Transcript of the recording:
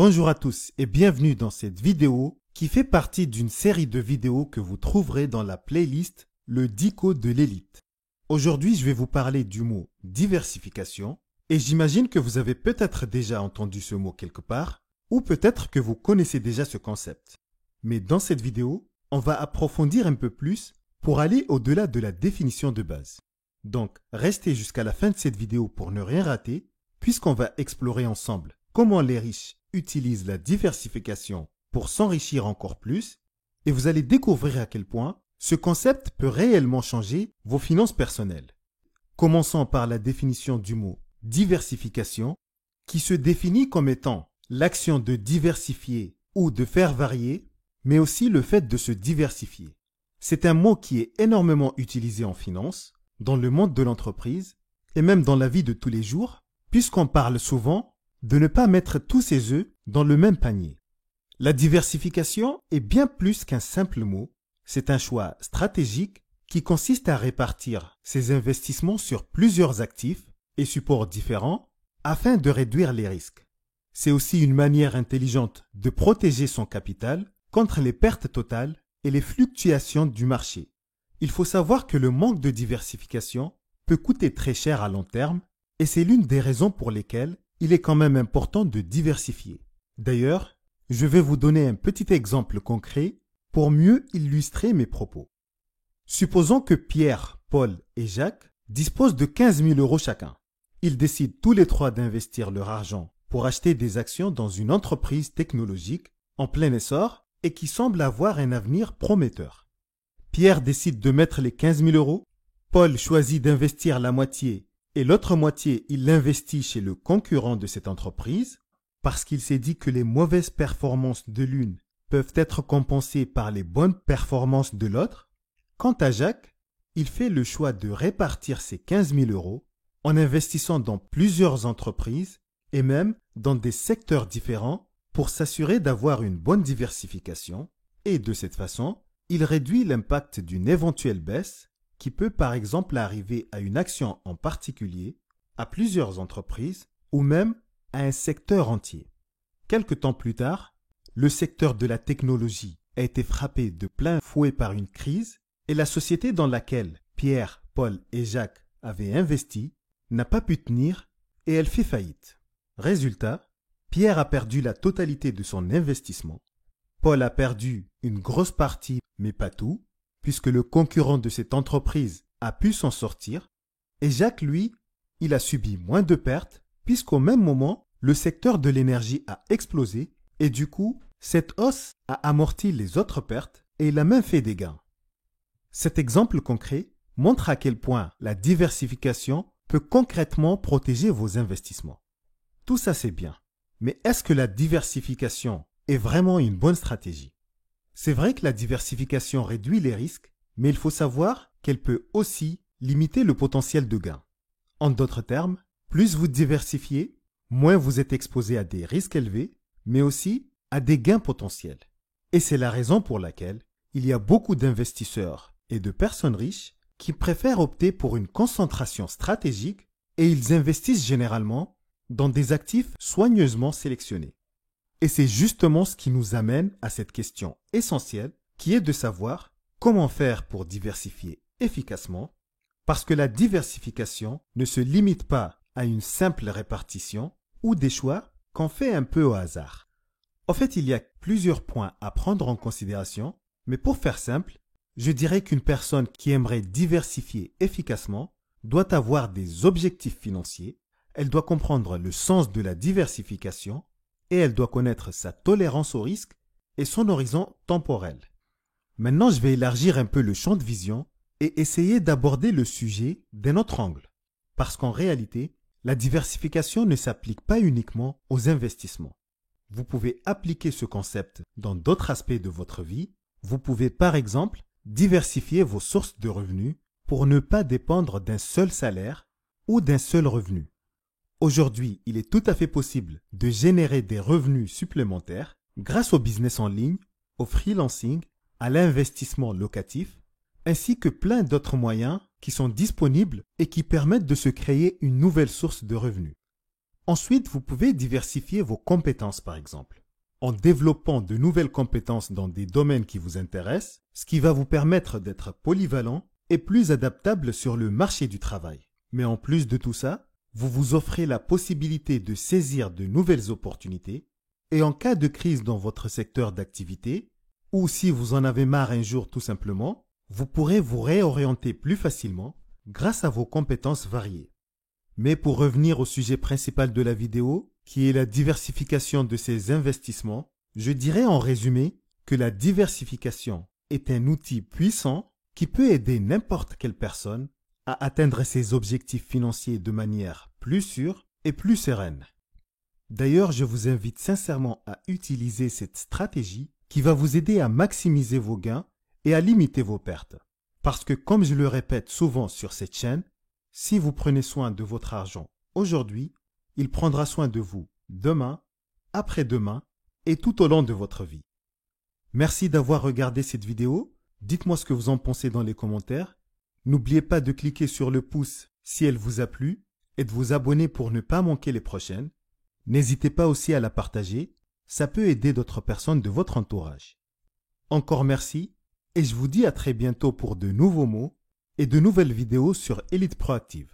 Bonjour à tous et bienvenue dans cette vidéo qui fait partie d'une série de vidéos que vous trouverez dans la playlist Le Dico de l'élite. Aujourd'hui, je vais vous parler du mot diversification et j'imagine que vous avez peut-être déjà entendu ce mot quelque part ou peut-être que vous connaissez déjà ce concept. Mais dans cette vidéo, on va approfondir un peu plus pour aller au-delà de la définition de base. Donc, restez jusqu'à la fin de cette vidéo pour ne rien rater puisqu'on va explorer ensemble comment les riches utilisent la diversification pour s'enrichir encore plus et vous allez découvrir à quel point ce concept peut réellement changer vos finances personnelles. Commençons par la définition du mot diversification qui se définit comme étant l'action de diversifier ou de faire varier, mais aussi le fait de se diversifier. C'est un mot qui est énormément utilisé en finance, dans le monde de l'entreprise et même dans la vie de tous les jours, puisqu'on parle souvent de ne pas mettre tous ses œufs dans le même panier. La diversification est bien plus qu'un simple mot, c'est un choix stratégique qui consiste à répartir ses investissements sur plusieurs actifs et supports différents afin de réduire les risques. C'est aussi une manière intelligente de protéger son capital contre les pertes totales et les fluctuations du marché. Il faut savoir que le manque de diversification peut coûter très cher à long terme et c'est l'une des raisons pour lesquelles il est quand même important de diversifier. D'ailleurs, je vais vous donner un petit exemple concret pour mieux illustrer mes propos. Supposons que Pierre, Paul et Jacques disposent de 15 000 € chacun. Ils décident tous les trois d'investir leur argent pour acheter des actions dans une entreprise technologique en plein essor et qui semble avoir un avenir prometteur. Pierre décide de mettre les 15 000 €, Paul choisit d'investir la moitié et l'autre moitié, il l'investit chez le concurrent de cette entreprise parce qu'il s'est dit que les mauvaises performances de l'une peuvent être compensées par les bonnes performances de l'autre. Quant à Jacques, il fait le choix de répartir ses 15 000 € en investissant dans plusieurs entreprises et même dans des secteurs différents pour s'assurer d'avoir une bonne diversification et de cette façon, il réduit l'impact d'une éventuelle baisse qui peut par exemple arriver à une action en particulier, à plusieurs entreprises ou même à un secteur entier. Quelque temps plus tard, le secteur de la technologie a été frappé de plein fouet par une crise et la société dans laquelle Pierre, Paul et Jacques avaient investi n'a pas pu tenir et elle fait faillite. Résultat, Pierre a perdu la totalité de son investissement, Paul a perdu une grosse partie mais pas tout, puisque le concurrent de cette entreprise a pu s'en sortir, et Jacques, lui, il a subi moins de pertes, puisqu'au même moment, le secteur de l'énergie a explosé, et du coup, cette hausse a amorti les autres pertes, et il a même fait des gains. Cet exemple concret montre à quel point la diversification peut concrètement protéger vos investissements. Tout ça c'est bien, mais est-ce que la diversification est vraiment une bonne stratégie ? C'est vrai que la diversification réduit les risques, mais il faut savoir qu'elle peut aussi limiter le potentiel de gain. En d'autres termes, plus vous diversifiez, moins vous êtes exposé à des risques élevés, mais aussi à des gains potentiels. Et c'est la raison pour laquelle il y a beaucoup d'investisseurs et de personnes riches qui préfèrent opter pour une concentration stratégique et ils investissent généralement dans des actifs soigneusement sélectionnés. Et c'est justement ce qui nous amène à cette question essentielle qui est de savoir comment faire pour diversifier efficacement parce que la diversification ne se limite pas à une simple répartition ou des choix qu'on fait un peu au hasard. En fait, il y a plusieurs points à prendre en considération, mais pour faire simple, je dirais qu'une personne qui aimerait diversifier efficacement doit avoir des objectifs financiers, elle doit comprendre le sens de la diversification et elle doit connaître sa tolérance au risque et son horizon temporel. Maintenant, je vais élargir un peu le champ de vision et essayer d'aborder le sujet d'un autre angle. Parce qu'en réalité, la diversification ne s'applique pas uniquement aux investissements. Vous pouvez appliquer ce concept dans d'autres aspects de votre vie. Vous pouvez par exemple diversifier vos sources de revenus pour ne pas dépendre d'un seul salaire ou d'un seul revenu. Aujourd'hui, il est tout à fait possible de générer des revenus supplémentaires grâce au business en ligne, au freelancing, à l'investissement locatif, ainsi que plein d'autres moyens qui sont disponibles et qui permettent de se créer une nouvelle source de revenus. Ensuite, vous pouvez diversifier vos compétences par exemple, en développant de nouvelles compétences dans des domaines qui vous intéressent, ce qui va vous permettre d'être polyvalent et plus adaptable sur le marché du travail. Mais en plus de tout ça, vous vous offrez la possibilité de saisir de nouvelles opportunités et en cas de crise dans votre secteur d'activité, ou si vous en avez marre un jour tout simplement, vous pourrez vous réorienter plus facilement grâce à vos compétences variées. Mais pour revenir au sujet principal de la vidéo, qui est la diversification de ces investissements, je dirais en résumé que la diversification est un outil puissant qui peut aider n'importe quelle personne à atteindre ses objectifs financiers de manière plus sûre et plus sereine. D'ailleurs, je vous invite sincèrement à utiliser cette stratégie qui va vous aider à maximiser vos gains et à limiter vos pertes. Parce que comme je le répète souvent sur cette chaîne, si vous prenez soin de votre argent aujourd'hui, il prendra soin de vous demain, après-demain et tout au long de votre vie. Merci d'avoir regardé cette vidéo. Dites-moi ce que vous en pensez dans les commentaires. N'oubliez pas de cliquer sur le pouce si elle vous a plu et de vous abonner pour ne pas manquer les prochaines. N'hésitez pas aussi à la partager, ça peut aider d'autres personnes de votre entourage. Encore merci et je vous dis à très bientôt pour de nouveaux mots et de nouvelles vidéos sur Elite Proactive.